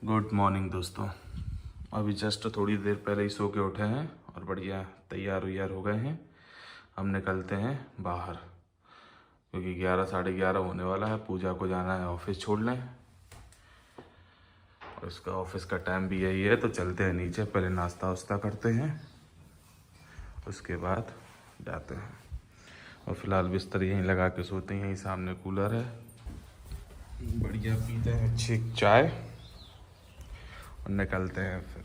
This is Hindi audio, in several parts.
गुड मॉर्निंग दोस्तों। अभी जस्ट थोड़ी देर पहले ही सो के उठे हैं और बढ़िया तैयार उयार हो गए हैं। हम निकलते हैं बाहर क्योंकि 11 साढ़े 11 होने वाला है। पूजा को जाना है ऑफिस छोड़ने और इसका ऑफिस का टाइम भी यही है, तो चलते हैं नीचे। पहले नाश्ता वास्ता करते हैं, उसके बाद जाते हैं। और फिलहाल बिस्तर यहीं लगा के सोते हैं, यहीं सामने कूलर है। बढ़िया पीते हैं अच्छी चाय और निकलते हैं। फिर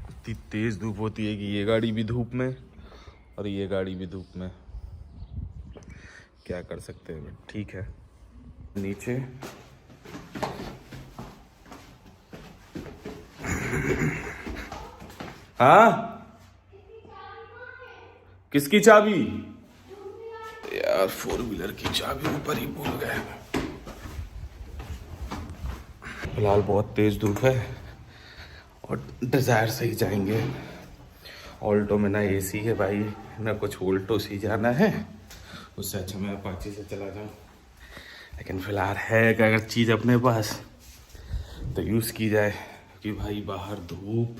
इतनी तेज़ धूप होती है कि ये गाड़ी भी धूप में और ये गाड़ी भी धूप में, क्या कर सकते हैं। ठीक है, नीचे हाँ किसकी चाबी यार? 4 व्हीलर की चाबी ऊपर ही भूल गए। फिलहाल बहुत तेज़ धूप है और डिज़ायर से ही जाएंगे। ऑल्टो में ना एसी है भाई, ना कुछ ऑल्टो से ही जाना है। उससे अच्छा मैं अपाची से चला जाऊँ, लेकिन फिलहाल है कि अगर चीज़ अपने पास तो यूज़ की जाए कि भाई बाहर धूप,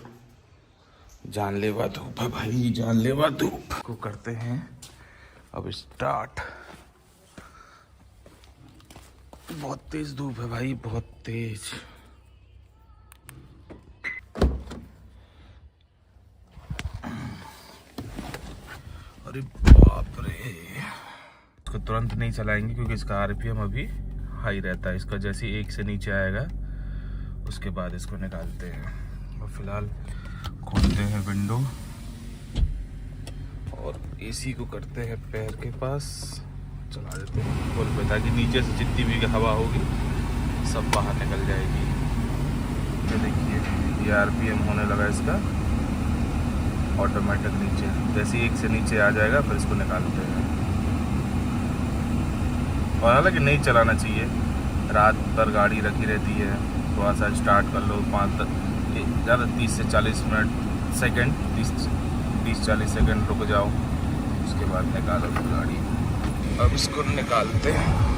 जानलेवा धूप है भाई, जानलेवा धूप को करते हैं अब स्टार्ट। बहुत तेज धूप है भाई, बहुत तेज। अरे बाप रे, इसको तुरंत नहीं चलाएंगे क्योंकि इसका आरपीएम अभी हाई रहता है। इसका जैसे 1 से नीचे आएगा उसके बाद इसको निकालते हैं। और फिलहाल खोलते हैं विंडो और एसी को करते हैं पैर के पास, चला देते हैं खोल पे, ताकि नीचे से जितनी भी हवा होगी सब बाहर निकल जाएगी। ये देखिए ये आरपीएम होने लगा इसका ऑटोमेटिक। नीचे जैसे 1 से नीचे आ जाएगा फिर इसको निकालते हैं। और हालांकि नहीं चलाना चाहिए, रात भर गाड़ी रखी रहती है, थोड़ा सा स्टार्ट कर लो ज़्यादा 30 से 40 सेकंड 30-40 सेकंड रुक जाओ, उसके बाद निकालो गाड़ी। अब इसको निकालते हैं।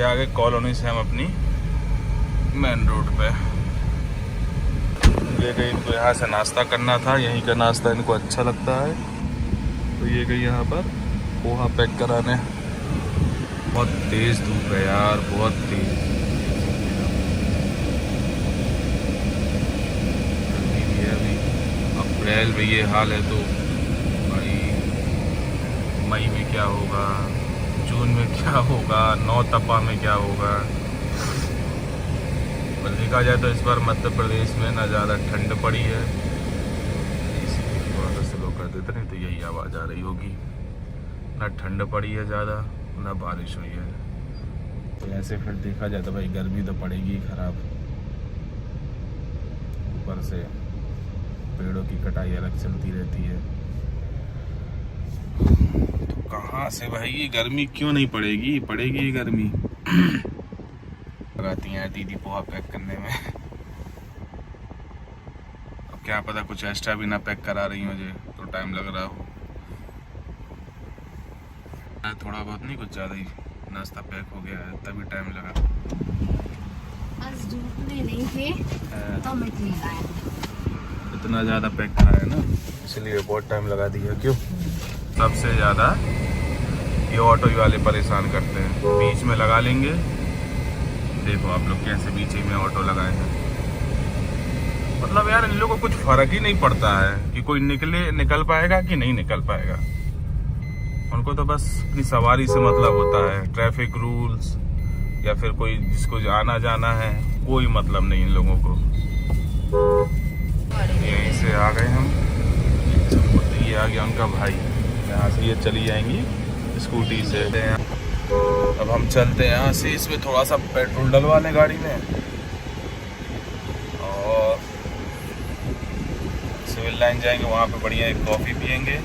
आगे कॉलोनी से हम अपनी मेन रोड पे ये गई। इनको यहाँ से नाश्ता करना था, यहीं का नाश्ता इनको अच्छा लगता है, तो ये गई यहाँ पर पोहा पैक कराने। बहुत तेज़ धूप है यार, बहुत तेज़ गर्मी भी है। अभी अप्रैल में ये हाल है तो भाई मई में क्या होगा, जून में क्या होगा, 9 तपा में क्या होगा। पर देखा जाए तो इस बार मध्य प्रदेश में ना ज़्यादा ठंड पड़ी है, इसीलिए थोड़ा सा स्लो कर देते, नहीं तो यही आवाज़ आ रही होगी। ना ठंड पड़ी है ज़्यादा, ना बारिश हुई है, तो ऐसे फिर देखा जाए तो भाई गर्मी तो पड़ेगी ख़राब। ऊपर से पेड़ों की कटाई अलग चलती रहती है, कहाँ से भाई ये गर्मी क्यों नहीं पड़ेगी? पड़ेगी ये गर्मी। लगाती हैं दीदी पोहा पैक करने में। अब क्या पता कुछ एक्स्ट्रा भी ना पैक करा रही मुझे तो टाइम लग रहा हो। थोड़ा बहुत नहीं, कुछ ज़्यादा ही नाश्ता पैक हो गया है, तभी टाइम लगा। आज धूप में नहीं थे तो मैं इतना ज़्यादा पैक करा है ना, इसलिए बहुत टाइम लगा दिया। क्यों? सबसे ज़्यादा ये ऑटो वाले परेशान करते हैं, बीच में लगा लेंगे। देखो आप लोग कैसे बीच में ऑटो लगाए हैं। मतलब यार इन लोगों को कुछ फर्क ही नहीं पड़ता है कि कोई निकल पाएगा कि नहीं निकल पाएगा। उनको तो बस अपनी सवारी से मतलब होता है। ट्रैफिक रूल्स या फिर कोई जिसको आना जाना है, कोई मतलब नहीं इन लोगों को। यहीं से आ गए हम, ये आ गया उनका भाई। यहाँ से ये चली जाएंगी स्कूटी से। अब हम चलते हैं यहाँ से, इसमें थोड़ा सा पेट्रोल डलवा लें गाड़ी में और सिविल लाइन जाएंगे, वहाँ पे बढ़िया एक कॉफ़ी पियेंगे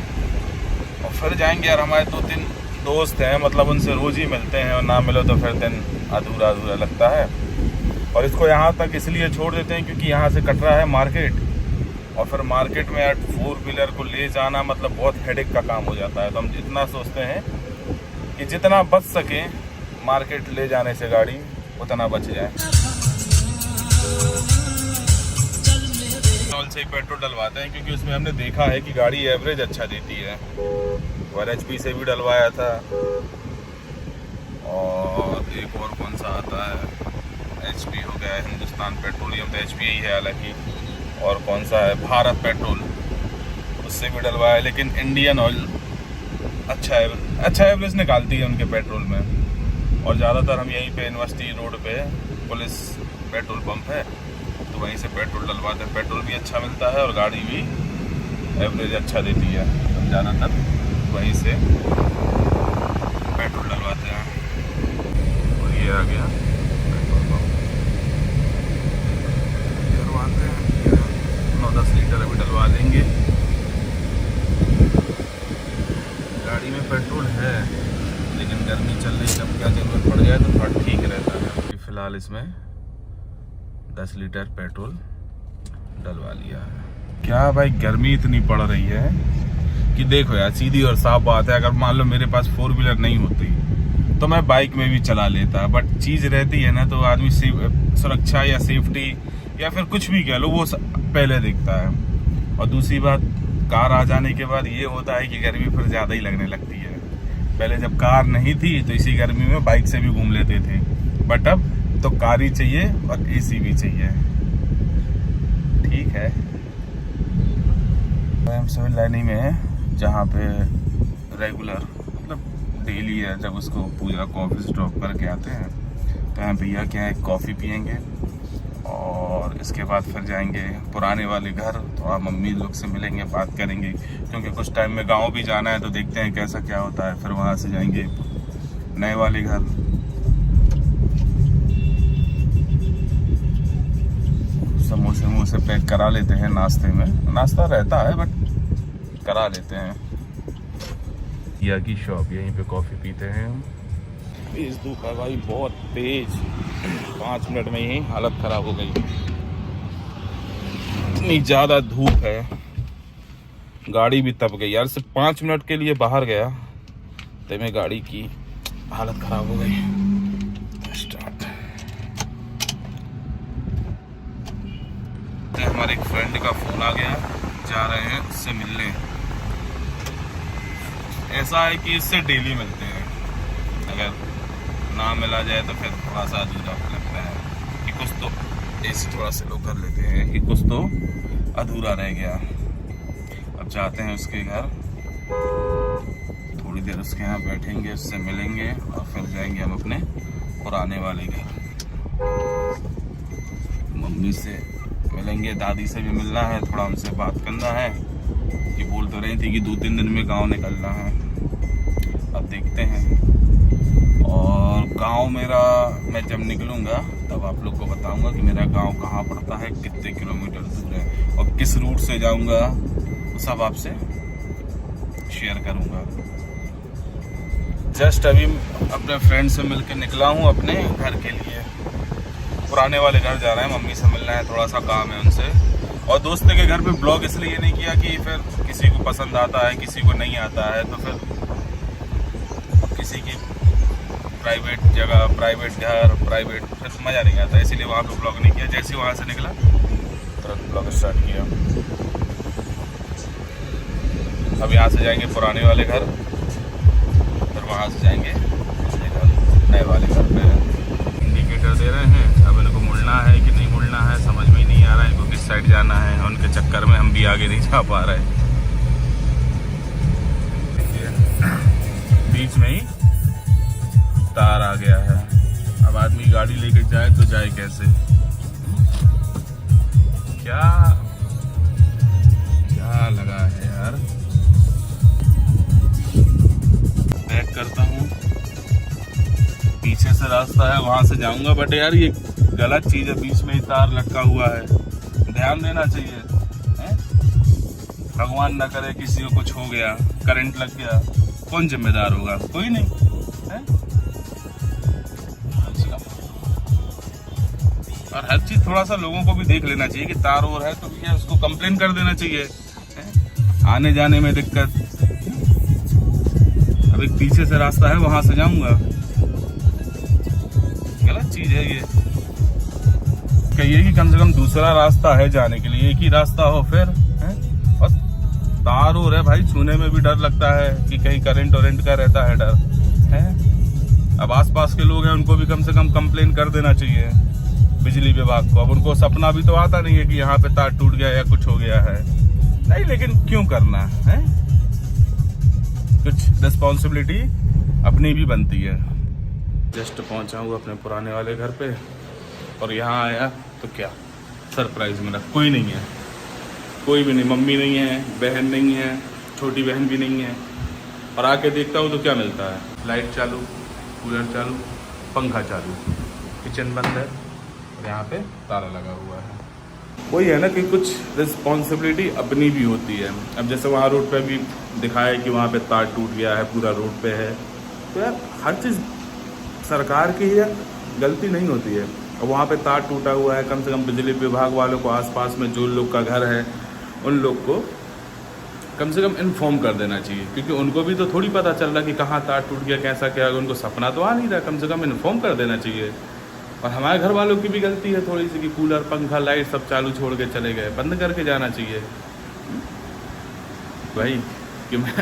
और फिर जाएंगे। यार हमारे 2-3 दोस्त हैं, मतलब उनसे रोज़ ही मिलते हैं और ना मिलो तो फिर दिन अधूरा अधूरा लगता है। और इसको यहाँ तक इसलिए छोड़ देते हैं क्योंकि यहाँ से कटरा है मार्केट, और फिर मार्केट में 4 व्हीलर को ले जाना मतलब बहुत हेडेक का काम हो जाता है। तो हम इतना सोचते हैं कि जितना बच सके मार्केट ले जाने से गाड़ी उतना बच जाए। पेट्रोल से ही पेट्रोल डलवाते हैं क्योंकि उसमें हमने देखा है कि गाड़ी एवरेज अच्छा देती है। 1 HP से भी डलवाया था और एक और कौन सा आता है, HP हो गया, हिंदुस्तान पेट्रोलियम तो HP ही है हालांकि, और कौन सा है भारत पेट्रोल, उससे भी डलवाया। लेकिन इंडियन ऑयल अच्छा एवरेज निकालती है उनके पेट्रोल में। और ज़्यादातर हम यहीं पे यूनिवर्सिटी रोड पे पुलिस पेट्रोल पंप है तो वहीं से पेट्रोल डलवाते हैं। पेट्रोल भी अच्छा मिलता है और गाड़ी भी एवरेज अच्छा देती है, तो ज़्यादातर वहीं से पेट्रोल डलवाते हैं। और ये आ गया पेट्रोल पंप, डलवाते हैं 9-10 लीटर अभी डलवा लेंगे। गाड़ी में पेट्रोल है लेकिन गर्मी चल रही, जब क्या जरूरत पड़ जाए तो थोड़ा ठीक रहता है। फिलहाल इसमें 10 लीटर पेट्रोल डलवा लिया है। क्या भाई गर्मी इतनी पड़ रही है कि देखो यार, सीधी और साफ बात है, अगर मान लो मेरे पास 4 व्हीलर नहीं होती तो मैं बाइक में भी चला लेता, बट चीज़ रहती है ना तो आदमी सुरक्षा या सेफ्टी या फिर कुछ भी कह लो वो पहले दिखता है। और दूसरी बात, कार आ जाने के बाद ये होता है कि गर्मी फिर ज़्यादा ही लगने लगती है। पहले जब कार नहीं थी तो इसी गर्मी में बाइक से भी घूम लेते थे, बट अब तो कार ही चाहिए और AC भी चाहिए। ठीक है, हम सिविल लाइनिंग में हैं जहाँ पे रेगुलर मतलब डेली है, जब उसको पूजा को ऑफिस ड्रॉप करके आते हैं तो यहाँ भैया क्या है कॉफ़ी पियेंगे और इसके बाद फिर जाएंगे पुराने वाले घर, थोड़ा मम्मी लोग से मिलेंगे, बात करेंगे क्योंकि कुछ टाइम में गांव भी जाना है तो देखते हैं कैसा क्या होता है। फिर वहां से जाएंगे नए वाले घर। समोसे पैक करा लेते हैं, नाश्ते में नाश्ता रहता है बट करा लेते हैं। या की शॉप, यहीं पे कॉफ़ी पीते हैं हम। तेज धूप है भाई, बहुत तेज, 5 मिनट में ही हालत खराब हो गई, इतनी ज़्यादा धूप है। गाड़ी भी तप गई यार, सिर्फ 5 मिनट के लिए बाहर गया तो मैं गाड़ी की हालत खराब हो गई। स्टार्ट। हमारे एक फ्रेंड का फ़ोन आ गया, जा रहे हैं उससे मिलने। ऐसा है कि इससे डेली मिलते हैं, अगर ना मिला जाए तो फिर थोड़ा सा अधूरा लगता है कि कुछ तो, ऐसे थोड़ा से लोग कर लेते हैं कि कुछ तो अधूरा रह गया। अब जाते हैं उसके घर, थोड़ी देर उसके यहाँ बैठेंगे, उससे मिलेंगे और फिर जाएंगे हम अपने पुराने वाले घर। मम्मी से मिलेंगे, दादी से भी मिलना है, थोड़ा उनसे बात करना है कि बोल तो रही थी कि 2-3 दिन में गाँव निकलना है। अब देखते हैं। और गांव मेरा, मैं जब निकलूंगा तब आप लोग को बताऊंगा कि मेरा गांव कहाँ पड़ता है, कितने किलोमीटर दूर है और किस रूट से जाऊंगा, वो सब आपसे शेयर करूंगा। जस्ट अभी अपने फ्रेंड से मिलकर निकला हूँ अपने घर के लिए, पुराने वाले घर जा रहे हैं, मम्मी से मिलना है, थोड़ा सा काम है उनसे। और दोस्त के घर पे ब्लॉग इसलिए नहीं किया कि फिर किसी को पसंद आता है किसी को नहीं आता है, तो फिर किसी की प्राइवेट जगह, प्राइवेट घर, प्राइवेट फिर मज़ा नहीं आता, इसीलिए वहाँ पे ब्लॉग नहीं किया। जैसे ही वहाँ से निकला तुरंत ब्लॉग स्टार्ट किया। अब यहाँ से जाएंगे पुराने वाले घर, फिर वहाँ से जाएंगे नए वाले घर पे। इंडिकेटर दे रहे हैं, अब इनको मुड़ना है कि नहीं मुड़ना है समझ में ही नहीं आ रहा है, इनको किस साइड जाना है। उनके चक्कर में हम भी आगे नहीं जा पा रहे, बीच में ही तार आ गया है। अब आदमी गाड़ी लेके जाए तो जाए कैसे, क्या क्या लगा है यार। बैक करता हूँ पीछे से रास्ता है, वहां से जाऊंगा। बट यार ये गलत चीज है, बीच में ही तार लटका हुआ है, ध्यान देना चाहिए है? भगवान ना करे किसी को कुछ हो गया, करंट लग गया, कौन जिम्मेदार होगा? कोई नहीं है? और हर चीज थोड़ा सा लोगों को भी देख लेना चाहिए कि तार और है तो भैया उसको कंप्लेन कर देना चाहिए है? आने जाने में दिक्कत। अब एक पीछे से रास्ता है, वहां से जाऊंगा, गलत चीज है ये। कहिए कि कम से कम दूसरा रास्ता है जाने के लिए, एक ही रास्ता हो फिर है? और तार हो रहा है भाई, छूने में भी डर लगता है कि कहीं करंट वरेंट का रहता है डर है। अब आसपास के लोग हैं, उनको भी कम से कम कंप्लेन कर देना चाहिए बिजली विभाग को। अब उनको सपना भी तो आता नहीं है कि यहाँ पे तार टूट गया या कुछ हो गया है, नहीं, लेकिन क्यों करना है? कुछ रिस्पॉन्सिबिलिटी अपनी भी बनती है। जस्ट पहुंचा हूँ अपने पुराने वाले घर पे, और यहाँ आया तो क्या सरप्राइज मिला, कोई नहीं है, कोई भी नहीं, मम्मी नहीं है, बहन नहीं है, छोटी बहन भी नहीं है। और आके देखता हूँ तो क्या मिलता है, लाइट चालू, कूलर चालू, पंखा चालू, किचन बंद है और यहाँ पे ताला लगा हुआ है। वही है ना कि कुछ रिस्पॉन्सिबिलिटी अपनी भी होती है। अब जैसे वहाँ रोड पे भी दिखाया कि वहाँ पे तार टूट गया है, पूरा रोड पे है, तो यार हर चीज़ सरकार की ही गलती नहीं होती है। और वहाँ पे तार टूटा हुआ है, कम से कम बिजली विभाग वालों को, आसपास में जो लोग का घर है उन लोग को कम से कम इन्फॉर्म कर देना चाहिए, क्योंकि उनको भी तो थोड़ी पता चल रहा कि कहाँ तार टूट गया, कैसा क्या, उनको सपना तो आ नहीं रहा, कम से कम इन्फॉर्म कर देना चाहिए। और हमारे घर वालों की भी गलती है थोड़ी सी कि कूलर, पंखा, लाइट सब चालू छोड़ के चले गए, बंद करके जाना चाहिए भाई। कि मैं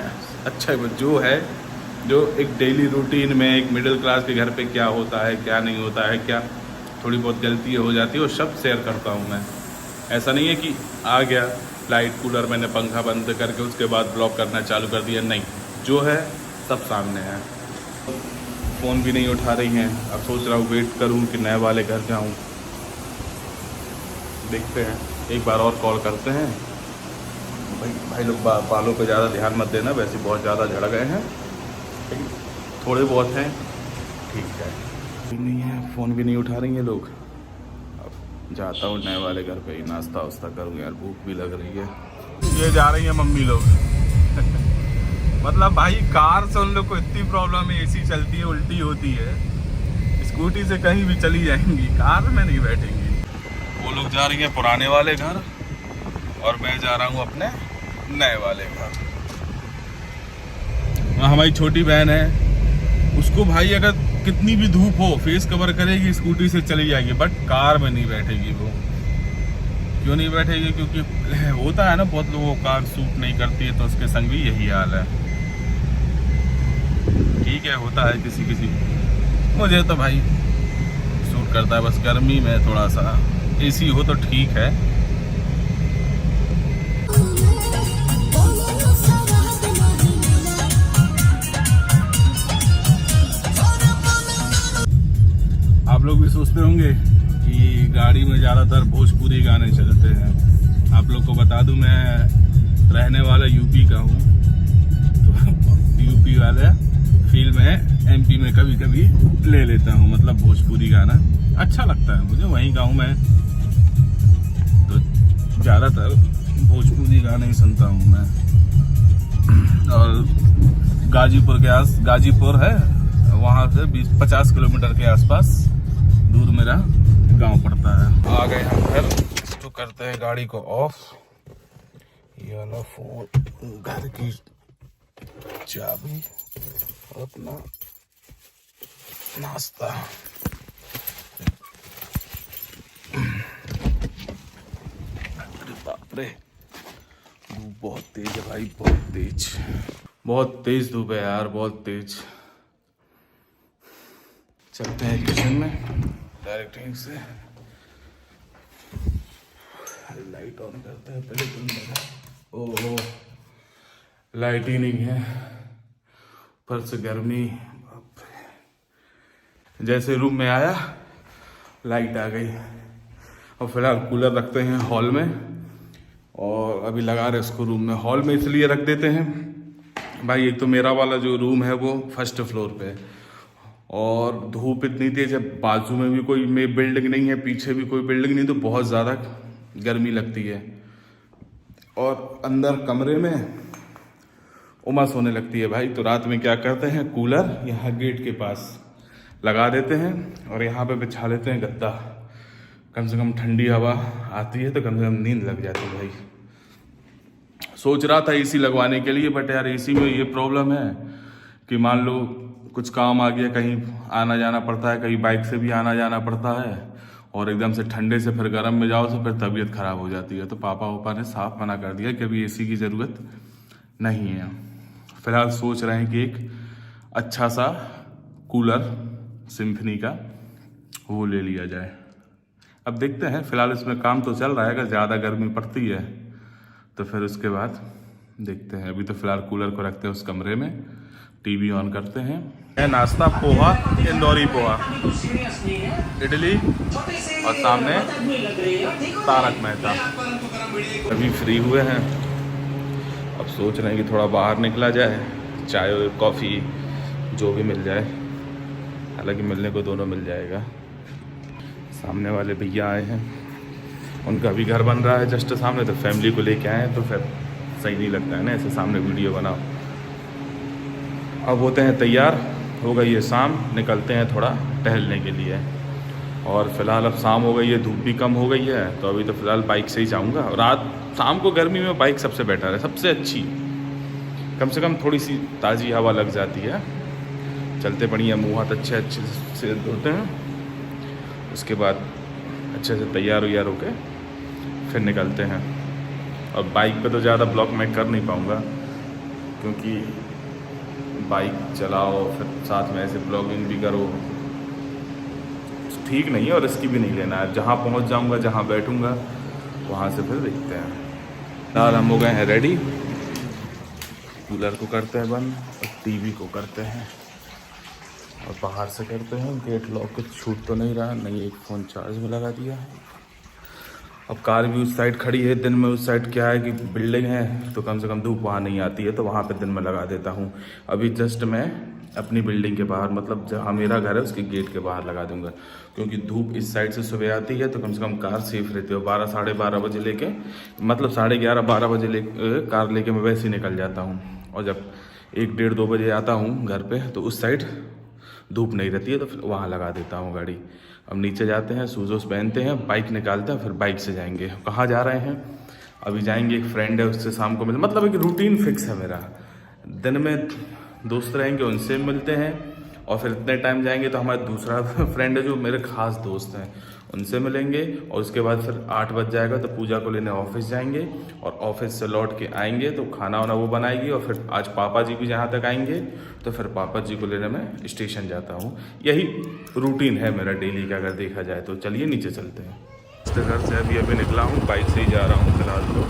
अच्छा जो है, जो एक डेली रूटीन में एक मिडिल क्लास के घर पे क्या होता है, क्या नहीं होता है, क्या थोड़ी बहुत गलती हो जाती है, वो सब शेयर करता हूँ मैं। ऐसा नहीं है कि आ गया लाइट, कूलर, मैंने पंखा बंद करके उसके बाद ब्लॉक करना चालू कर दिया, नहीं, जो है सब सामने है। फ़ोन भी नहीं उठा रही हैं। अब सोच रहा हूँ वेट करूँ कि नए वाले घर जाऊँ, देखते हैं, एक बार और कॉल करते हैं। भाई लोग बालों पे ज़्यादा ध्यान मत देना, वैसे बहुत ज़्यादा झड़ गए हैं, लेकिन थोड़े बहुत हैं, ठीक है। नहीं है, फ़ोन भी नहीं उठा रही हैं लोग। अब जाता हूँ नए वाले घर पे ही, नाश्ता वास्ता करूँ यार, भूख भी लग रही है। ये जा रही है मम्मी लोग मतलब भाई कार से उन लोग को इतनी प्रॉब्लम है, एसी चलती है, उल्टी होती है, स्कूटी से कहीं भी चली जाएंगी, कार में नहीं बैठेंगी। वो लोग जा रही हैं पुराने वाले घर और मैं जा रहा हूँ अपने नए वाले घर। हमारी छोटी बहन है, उसको भाई अगर कितनी भी धूप हो फेस कवर करेगी, स्कूटी से चली जाएगी, बट कार में नहीं बैठेगी। वो क्यों नहीं बैठेगी? क्योंकि होता है ना, बहुत लोगों को कार सूट नहीं करती है, तो उसके संग भी यही हाल है। ठीक है, होता है किसी किसी, मुझे तो भाई सूट करता है, बस गर्मी में थोड़ा सा एसी हो तो ठीक है। आप लोग भी सोचते होंगे कि गाड़ी में ज़्यादातर भोजपुरी गाने चलते हैं। आप लोग को बता दूं, मैं रहने वाला यूपी का हूँ, तो यूपी वाला फील में एमपी में कभी कभी ले लेता हूँ, मतलब भोजपुरी गाना अच्छा लगता है मुझे, वहीं का हूँ मैं, तो ज़्यादातर भोजपुरी गाने ही सुनता हूँ मैं। और गाजीपुर है, वहाँ से 20-50 किलोमीटर के आसपास दूर मेरा गांव पड़ता है। आ गए हम घर, तो करते हैं गाड़ी को ऑफ। ये वाला फोन, घर की चाबी और अपना नाश्ता। अरे बाप रे, धूप बहुत तेज है भाई, बहुत तेज धूप है यार, बहुत तेज। चलते हैं किचन में डायरेक्ट यहीं से। लाइट ऑन करते हैं पहले, तुम लगा। ओहो, लाइट ही नहीं है, ऊपर से गर्मी। जैसे रूम में आया लाइट आ गई। और फिलहाल कूलर रखते हैं हॉल में, और अभी लगा रहे इसको रूम में। हॉल में इसलिए रख देते हैं भाई, एक तो मेरा वाला जो रूम है वो फर्स्ट फ्लोर पे है, और धूप इतनी तेज है, बाजू में भी कोई बिल्डिंग नहीं है, पीछे भी कोई बिल्डिंग नहीं, तो बहुत ज़्यादा गर्मी लगती है। और अंदर कमरे में उमस होने लगती है भाई। तो रात में क्या करते हैं, कूलर यहाँ गेट के पास लगा देते हैं और यहाँ पे बिछा लेते हैं गद्दा। कम से कम ठंडी हवा आती है तो कम से कम नींद लग जाती है भाई। सोच रहा था एसी लगवाने के लिए, बट यार एसी में ये प्रॉब्लम है कि मान लो कुछ काम आ गया, कहीं आना जाना पड़ता है, कहीं बाइक से भी आना जाना पड़ता है, और एकदम से ठंडे से फिर गर्म में जाओ तो फिर तबीयत खराब हो जाती है। तो पापा ने साफ मना कर दिया कि अभी एसी की ज़रूरत नहीं है। फिलहाल सोच रहे हैं कि एक अच्छा सा कूलर सिम्फनी का वो ले लिया जाए। अब देखते हैं, फिलहाल इसमें काम तो चल रहा है। अगर ज़्यादा गर्मी पड़ती है तो फिर उसके बाद देखते हैं। अभी तो फिलहाल कूलर को रखते हैं उस कमरे में, टीवी ऑन करते हैं। नाश्ता पोहा, इंदौरी पोहा, इडली और सामने तारक मेहता। अभी फ्री हुए हैं, अब सोच रहे हैं कि थोड़ा बाहर निकला जाए, चाय और कॉफ़ी जो भी मिल जाए, हालांकि मिलने को दोनों मिल जाएगा। सामने वाले भैया आए हैं, उनका भी घर बन रहा है जस्ट सामने, तो फैमिली को लेके आए हैं तो फिर सही नहीं लगता है ना ऐसे सामने वीडियो बनाओ। अब होते हैं तैयार, हो गई है शाम, निकलते हैं थोड़ा टहलने के लिए। और फिलहाल अब शाम हो गई है, धूप भी कम हो गई है, तो अभी तो फिलहाल बाइक से ही जाऊंगा। रात शाम को गर्मी में बाइक सबसे बेटर है, सबसे अच्छी, कम से कम थोड़ी सी ताज़ी हवा लग जाती है। चलते बढ़िया, मुँह हाथ अच्छे से धोते हैं, उसके बाद अच्छे से तैयार व्यार होके फिर निकलते हैं। और बाइक पे तो ज़्यादा ब्लॉग मैं कर नहीं पाऊँगा, क्योंकि बाइक चलाओ फिर साथ में ऐसे ब्लॉगिंग भी करो, ठीक नहीं है और रिस्क भी नहीं लेना है। जहाँ पहुँच जाऊँगा, जहाँ बैठूँगा, वहाँ से फिर देखते हैं। फिलहाल हम हो गए हैं रेडी, कूलर को करते हैं बंद और टीवी को करते हैं और बाहर से करते हैं। गेट लॉक कुछ छूट तो नहीं रहा, नहीं एक फ़ोन चार्ज में लगा दिया। अब कार भी उस साइड खड़ी है, दिन में उस साइड क्या है कि बिल्डिंग है तो कम से कम धूप वहाँ नहीं आती है, तो वहाँ पे दिन में लगा देता हूँ। अभी जस्ट मैं अपनी बिल्डिंग के बाहर, मतलब जहाँ मेरा घर है उसके गेट के बाहर लगा दूंगा, क्योंकि धूप इस साइड से सुबह आती है तो कम से कम कार सेफ रहती है। 12 साढ़े 12 बजे लेके, मतलब 11:30 12 बजे कार लेके मैं वैसे ही निकल जाता हूँ, और जब 1 डेढ़ 2 बजे आता हूँ घर पे तो उस साइड धूप नहीं रहती है, तो फिर वहाँ लगा देता हूँ गाड़ी। अब नीचे जाते हैं, शूज़ पहनते हैं, बाइक निकालते हैं, फिर बाइक से जाएंगे। कहाँ जा रहे हैं? अभी जाएंगे, एक फ्रेंड है उससे शाम को मिल, मतलब एक रूटीन फिक्स है मेरा। दिन में दोस्त रहेंगे उनसे मिलते हैं, और फिर इतने टाइम जाएंगे तो हमारा दूसरा फ्रेंड है जो मेरे खास दोस्त हैं, उनसे मिलेंगे। और उसके बाद फिर 8 बज जाएगा तो पूजा को लेने ऑफिस जाएंगे, और ऑफिस से लौट के आएंगे तो खाना वाना वो बनाएगी। और फिर आज पापा जी भी जहाँ तक आएंगे तो फिर पापा जी को लेने मैं स्टेशन जाता हूँ। यही रूटीन है मेरा डेली का, अगर देखा जाए तो। चलिए नीचे चलते हैं। घर से अभी निकला हूँ, बाइक से ही जा रहा हूँ फिलहाल तो,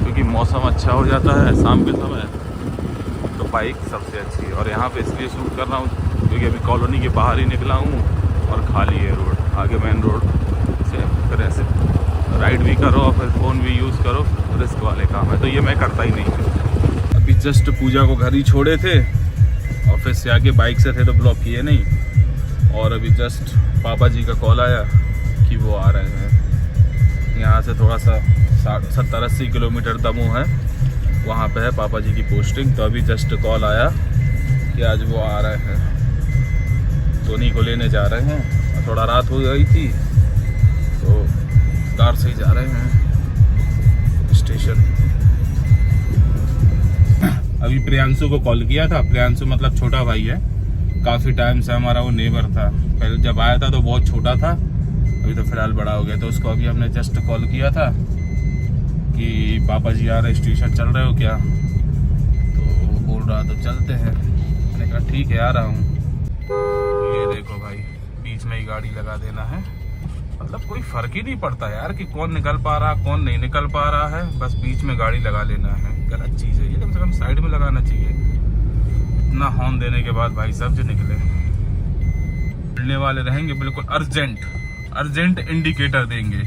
क्योंकि मौसम अच्छा हो जाता है शाम के समय तो बाइक सबसे अच्छी है। और यहाँ पे इसलिए शूट कर रहा हूँ क्योंकि अभी कॉलोनी के बाहर ही निकला हूँ और खाली है रोड, आगे मेन रोड से फिर ऐसे राइड भी करो और फिर फ़ोन भी यूज़ करो, रिस्क वाले काम है, तो ये मैं करता ही नहीं हूँ। अभी जस्ट पूजा को घर ही छोड़े थे, ऑफिस से आके बाइक से थे तो ब्लॉक किए नहीं, और अभी जस्ट पापा जी का कॉल आया कि वो आ रहे हैं। यहाँ से थोड़ा सा 70-80 किलोमीटर दमोह है, वहाँ पे है पापा जी की पोस्टिंग। तो अभी जस्ट कॉल आया कि आज वो आ रहे हैं, तो उन्हीं को लेने जा रहे हैं। और थोड़ा रात हो गई थी तो कार से ही जा रहे हैं स्टेशन। अभी प्रियांशु को कॉल किया था, प्रियांशु मतलब छोटा भाई है, काफ़ी टाइम से हमारा वो नेबर था। पहले जब आया था तो बहुत छोटा था, अभी तो फिलहाल बड़ा हो गया। तो उसको अभी हमने जस्ट कॉल किया था कि पापा जी आ रहे, स्टेशन चल रहे हो क्या? तो वो बोल रहा तो चलते हैं। मैंने कहा ठीक है आ रहा हूँ। ये देखो भाई, बीच में ही गाड़ी लगा देना है, मतलब कोई फर्क ही नहीं पड़ता यार कि कौन निकल पा रहा कौन नहीं निकल पा रहा है, बस बीच में गाड़ी लगा लेना है। गलत चीज़ है ये, कम से कम साइड में लगाना चाहिए। इतना हॉर्न देने के बाद भाई सब जो निकले, मुड़ने वाले रहेंगे बिल्कुल अर्जेंट इंडिकेटर देंगे।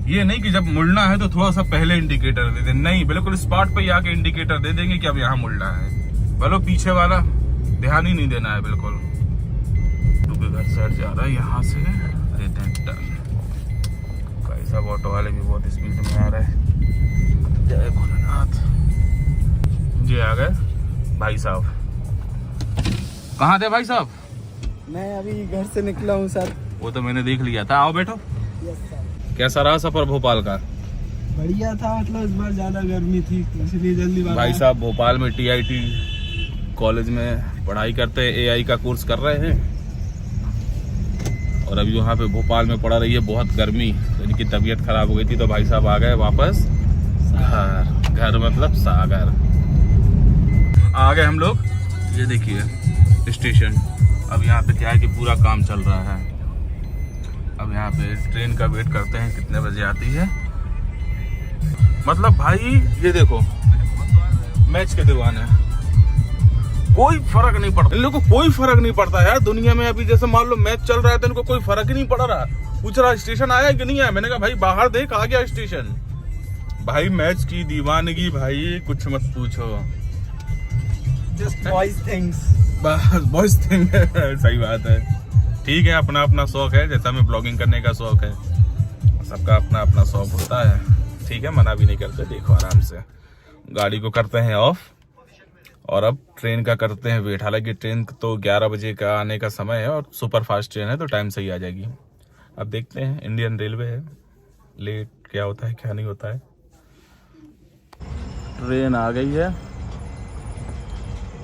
ये नहीं कि जब मुड़ना है तो थोड़ा सा पहले इंडिकेटर दे दें, नहीं, बिल्कुल स्पॉट पे आके इंडिकेटर दे देंगे कि अब यहाँ मुड़ना है। बोलो पीछे वाला ध्यान ही नहीं देना है बिल्कुल। उधर साइड जा रहा है, यहाँ से रिटर्न। भाई साहब ऑटो वाले भी बहुत स्पीड में आ रहे हैं। जय भोलेनाथ जी। आ गए भाई साहब। कहाँ थे भाई साहब? मैं अभी घर से निकला हूँ सर। वो तो मैंने देख लिया था। आओ बैठो। Yes sir. कैसा रहा सफर भोपाल का? बढ़िया था, मतलब इस बार ज्यादा गर्मी थी इसलिए जल्दी भाई साहब भोपाल में TIT कॉलेज में पढ़ाई करते हैं, AI का कोर्स कर रहे हैं। और अभी वहाँ पे भोपाल में पड़ रही है बहुत गर्मी, तो इनकी तबीयत खराब हो गई थी, तो भाई साहब आ गए वापस घर। घर मतलब सागर। आ गए हम लोग। ये देखिए स्टेशन। अब यहाँ पे क्या है कि पूरा काम चल रहा है। अब यहाँ पे ट्रेन का वेट करते हैं कितने बजे आती है। मतलब भाई ये देखो, मैच के दीवाने हैं, कोई फर्क नहीं पड़ता इन लोगों को, कोई फर्क नहीं पड़ता यार दुनिया में। अभी जैसे मान लो मैच चल रहा है तो इनको कोई फर्क ही नहीं पड़ रहा। पूछ रहा स्टेशन आया कि नहीं आया, मैंने कहा भाई बाहर देख आ गया स्टेशन। भाई मैच की दीवानगी भाई कुछ मत पूछो। Just boys things. बस बॉयज थिंग सही बात है। ठीक है, अपना अपना शौक है, जैसा हमें ब्लॉगिंग करने का शौक है, सबका अपना अपना शौक होता है। ठीक है, मना भी नहीं करते। देखो आराम से गाड़ी को करते हैं ऑफ और अब ट्रेन का करते हैं वेट। हालांकि ट्रेन तो 11 बजे का आने का समय है और सुपर फास्ट ट्रेन है तो टाइम से ही आ जाएगी। अब देखते हैं, इंडियन रेलवे है, लेट क्या होता है क्या नहीं होता है। ट्रेन आ गई है,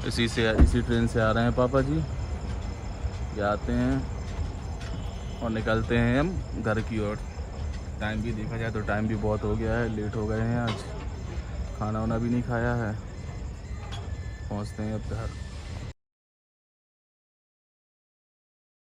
इसी ट्रेन से आ रहे हैं पापा जी। जाते हैं और निकलते हैं हम घर की ओर। टाइम भी देखा जाए तो टाइम भी बहुत हो गया है, लेट हो गए हैं आज, खाना वाना भी नहीं खाया है। पहुंचते हैं अब घर।